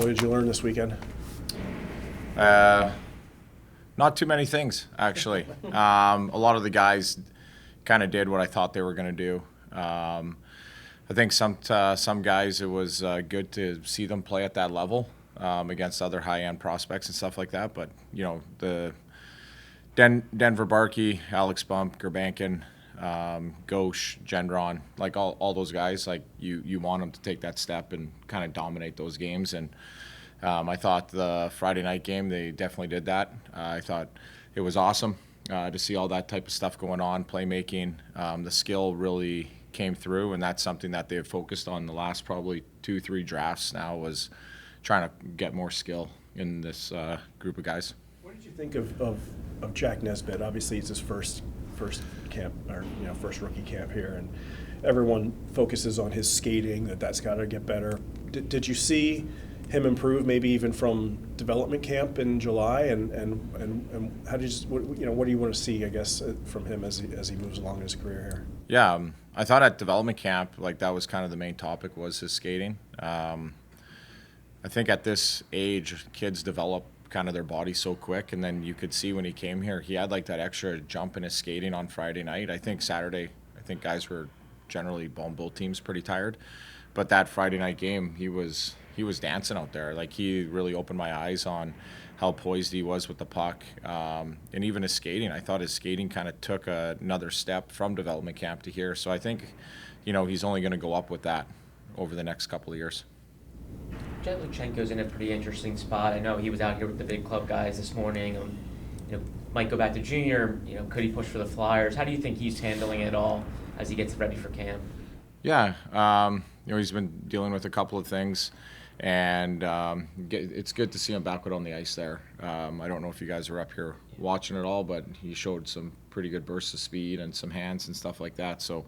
What did you learn this weekend? Not too many things, actually. A lot of the guys kind of did what I thought they were going to do. I think some guys, it was good to see them play at that level against other high-end prospects and stuff like that. But, you know, the Denver Barkey, Alex Bump, Gerbankin, Gauche, Gendron, like all those guys, like you want them to take that step and kind of dominate those games. And I thought the Friday night game, they definitely did that. I thought it was awesome to see all that type of stuff going on, playmaking. The skill really came through, and that's something that they've focused on the last probably 2-3 drafts now, was trying to get more skill in this group of guys. What did you think of Jack Nesbitt? Obviously, it's his first camp, or first rookie camp here, and everyone focuses on his skating. That's got to get better. Did you see him improve, maybe even from development camp in July? And how did what do you want to see, I guess, from him as he moves along in his career here? Yeah, I thought at development camp, like, that was kind of the main topic, was his skating. I think at this age, kids develop kind of their body so quick, and then you could see when he came here, he had like that extra jump in his skating on Friday night. I think Saturday, guys were generally, both teams, pretty tired, but that Friday night game, he was dancing out there. Like, he really opened my eyes on how poised he was with the puck, and even his skating. I thought his skating kind of took another step from development camp to here. So I think, he's only going to go up with that over the next couple of years. Jett Luchanko's in a pretty interesting spot. I know he was out here with the big club guys this morning. Might go back to junior. Could he push for the Flyers? How do you think he's handling it all as he gets ready for camp? Yeah, he's been dealing with a couple of things, and it's good to see him back out on the ice there. I don't know if you guys were up here watching it all, but he showed some pretty good bursts of speed and some hands and stuff like that. So,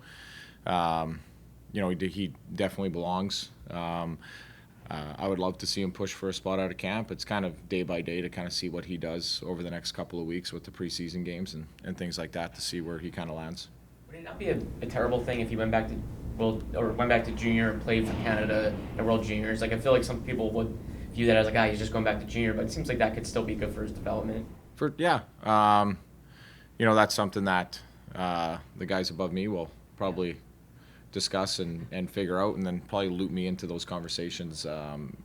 he definitely belongs. I would love to see him push for a spot out of camp. It's kind of day by day to kind of see what he does over the next couple of weeks with the preseason games and things like that, to see where he kind of lands. Would it not be a terrible thing if he went back to junior and played for Canada at World Juniors? Like, I feel like some people would view that as like, he's just going back to junior, but it seems like that could still be good for his development. That's something that the guys above me will probably discuss and figure out, and then probably loop me into those conversations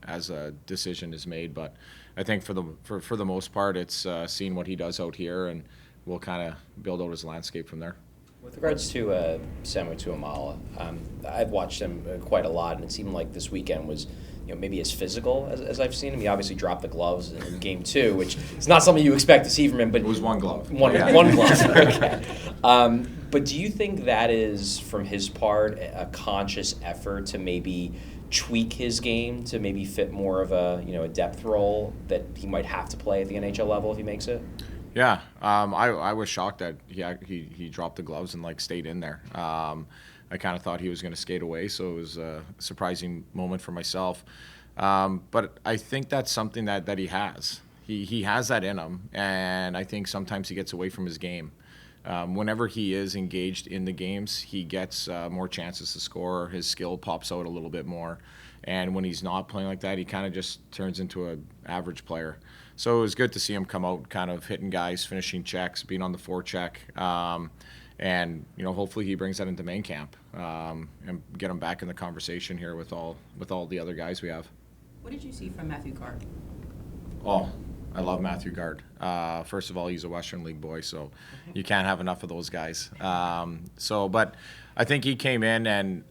as a decision is made. But I think for the most part, it's seeing what he does out here, and we'll kind of build out his landscape from there. With regards to Samu Tuomaala, I've watched him quite a lot, and it seemed like this weekend was maybe as physical as I've seen him. He obviously dropped the gloves in game 2, which is not something you expect to see from him. But it was one glove. One glove. Okay. But do you think that is, from his part, a conscious effort to maybe tweak his game to maybe fit more of a depth role that he might have to play at the NHL level if he makes it? Yeah, I was shocked that he dropped the gloves and stayed in there. I kind of thought he was going to skate away, so it was a surprising moment for myself. But I think that's something that he has. He has that in him, and I think sometimes he gets away from his game. Whenever he is engaged in the games, he gets more chances to score. His skill pops out a little bit more. And when he's not playing like that, he kind of just turns into an average player. So it was good to see him come out kind of hitting guys, finishing checks, being on the forecheck. And hopefully he brings that into main camp and get him back in the conversation here with all the other guys we have. What did you see from Matthew Gard? Oh, I love Matthew Gard. First of all, he's a Western League boy, so you can't have enough of those guys. But I think he came in and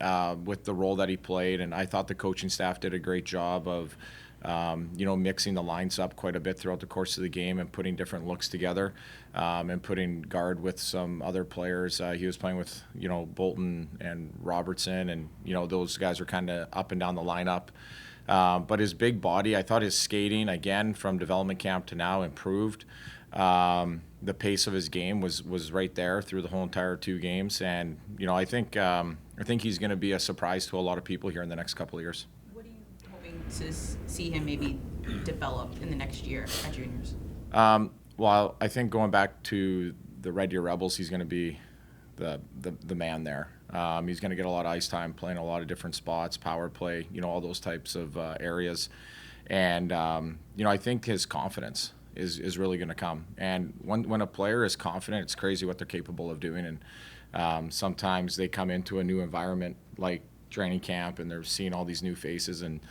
with the role that he played, and I thought the coaching staff did a great job of mixing the lines up quite a bit throughout the course of the game and putting different looks together, and putting Gard with some other players. He was playing with, Bolton and Robertson, and, those guys were kind of up and down the lineup. But his big body, I thought his skating, again, from development camp to now, improved. The pace of his game was right there through the whole entire 2 games. And, I think he's going to be a surprise to a lot of people here in the next couple of years. What are you hoping to see him maybe develop in the next year at juniors? Well, I think going back to the Red Deer Rebels, he's going to be the man there. He's going to get a lot of ice time, playing a lot of different spots, power play, all those types of areas. And, I think his confidence is really going to come. And when a player is confident, it's crazy what they're capable of doing. And sometimes they come into a new environment like training camp, and they're seeing all these new faces and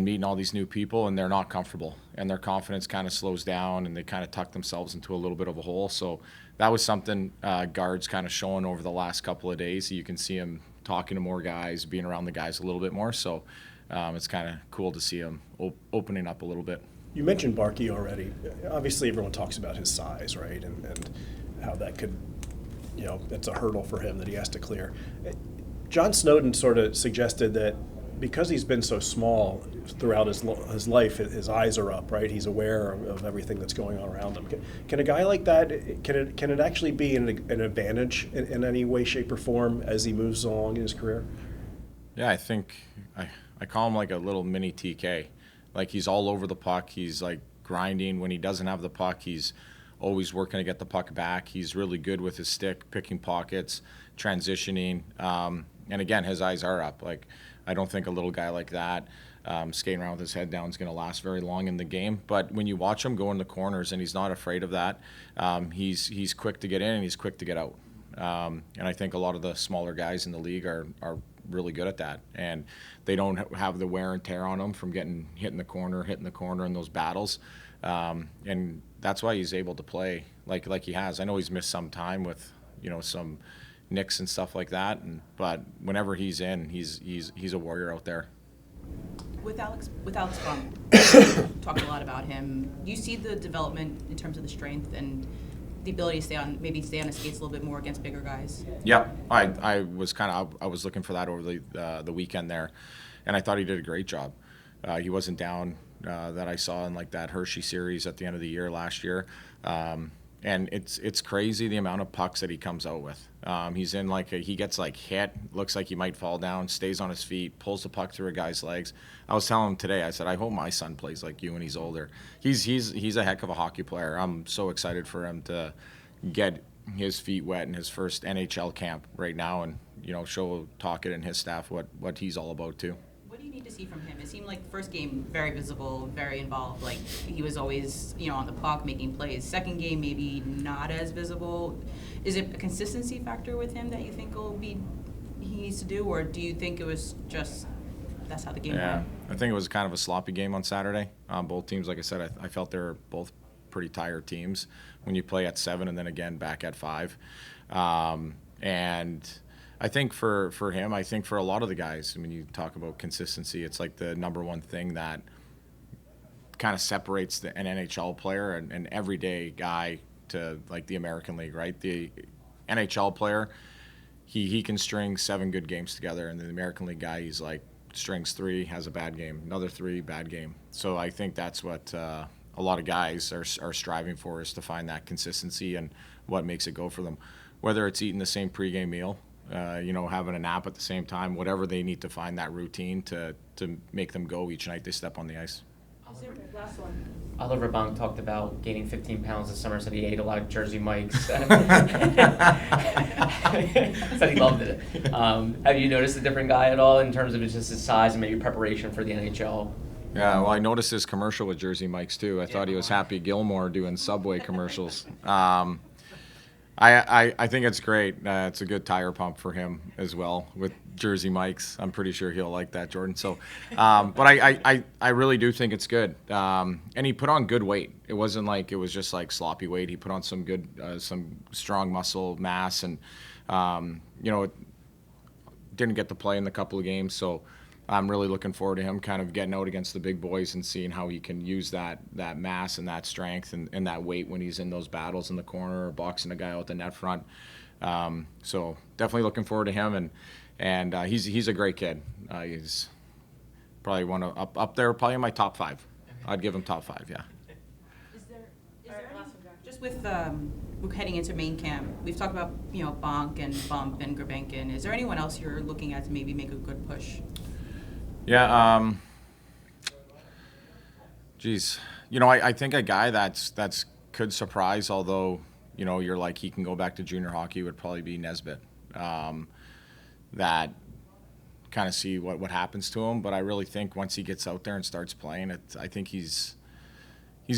meeting all these new people, and they're not comfortable. And their confidence kind of slows down, and they kind of tuck themselves into a little bit of a hole. So that was something Gard's kind of showing over the last couple of days. You can see him talking to more guys, being around the guys a little bit more. So it's kind of cool to see him opening up a little bit. You mentioned Barkey already. Obviously, everyone talks about his size, right, and how that could, it's a hurdle for him that he has to clear. John Snowden sort of suggested that because he's been so small throughout his life, his eyes are up, right? He's aware of everything that's going on around him. Can a guy like that, can it actually be an advantage in any way, shape, or form as he moves along in his career? Yeah, I think I call him like a little mini TK. Like, he's all over the puck. He's like grinding. When he doesn't have the puck, he's always working to get the puck back. He's really good with his stick, picking pockets, transitioning. And again, his eyes are up. Like, I don't think a little guy like that skating around with his head down is going to last very long in the game. But when you watch him go in the corners, and he's not afraid of that, he's quick to get in and he's quick to get out. And I think a lot of the smaller guys in the league are really good at that, and they don't have the wear and tear on them from getting hit in the corner in those battles, and that's why he's able to play like he has. I know he's missed some time with some nicks and stuff like that, but whenever he's in, he's a warrior out there. With Alex Bump, talked a lot about him. You see the development in terms of the strength and the ability to stay on his skates a little bit more against bigger guys. Yeah, I was looking for that over the weekend there, and I thought he did a great job. He wasn't down that I saw in like that Hershey series at the end of the year last year. And it's crazy the amount of pucks that he comes out with. He's in he gets hit, looks like he might fall down, stays on his feet, pulls the puck through a guy's legs. I was telling him today, I said, I hope my son plays like you when he's older. He's a heck of a hockey player. I'm so excited for him to get his feet wet in his first NHL camp right now, and show Tocchet and his staff what he's all about too. What do you need to see from him? It seemed like first game very visible, very involved. Like, he was always on the puck making plays. Second game maybe not as visible. Is it a consistency factor with him that you think he needs to do, or do you think it was just that's how the game went? I think it was kind of a sloppy game on Saturday. Both teams, like I said, I felt they were both pretty tired teams when you play at 7 and then again back at 5. And I think for him, I think for a lot of the guys, when you talk about consistency, it's like the number one thing that kind of separates an NHL player and an everyday guy to like the American League, right? The NHL player, he can string 7 good games together, and the American League guy, he's like strings 3, has a bad game, another 3, bad game. So I think that's what a lot of guys are striving for, is to find that consistency and what makes it go for them. Whether it's eating the same pregame meal, having a nap at the same time, whatever they need to find that routine to make them go each night they step on the ice. Last one. Oliver Bonk talked about gaining 15 pounds this summer, said he ate a lot of Jersey Mikes. Said he loved it. Have you noticed a different guy at all in terms of just his size and maybe preparation for the NHL? Yeah, well, I noticed his commercial with Jersey Mikes too. I thought he was Happy Gilmore doing Subway commercials. I think it's great. It's a good tire pump for him as well with Jersey Mikes. I'm pretty sure he'll like that, Jordan. So, but I really do think it's good. And he put on good weight. It wasn't like it was just like sloppy weight. He put on some good, some strong muscle mass, and didn't get to play in the couple of games. So I'm really looking forward to him kind of getting out against the big boys and seeing how he can use that mass and that strength and that weight when he's in those battles in the corner or boxing a guy out the net front. So definitely looking forward to him, and he's a great kid. He's probably one of up there, probably in my top 5. I'd give him top 5, yeah. Is there just with we're heading into main camp, we've talked about Bonk and Bump and Grabenkin. Is there anyone else you're looking at to maybe make a good push? Yeah, I think a guy that's could surprise, although, you're like, he can go back to junior hockey, would probably be Nesbitt. That kind of see what happens to him. But I really think once he gets out there and starts playing, I think he's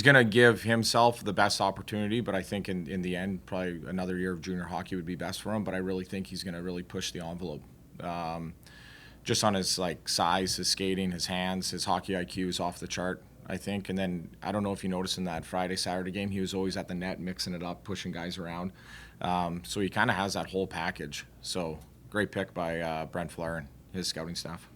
going to give himself the best opportunity. But I think in the end, probably another year of junior hockey would be best for him. But I really think he's going to really push the envelope. Just on his size, his skating, his hands, his hockey IQ is off the chart, I think. And then I don't know if you noticed in that Saturday game, he was always at the net, mixing it up, pushing guys around. So he kind of has that whole package. So great pick by Brent Flair and his scouting staff.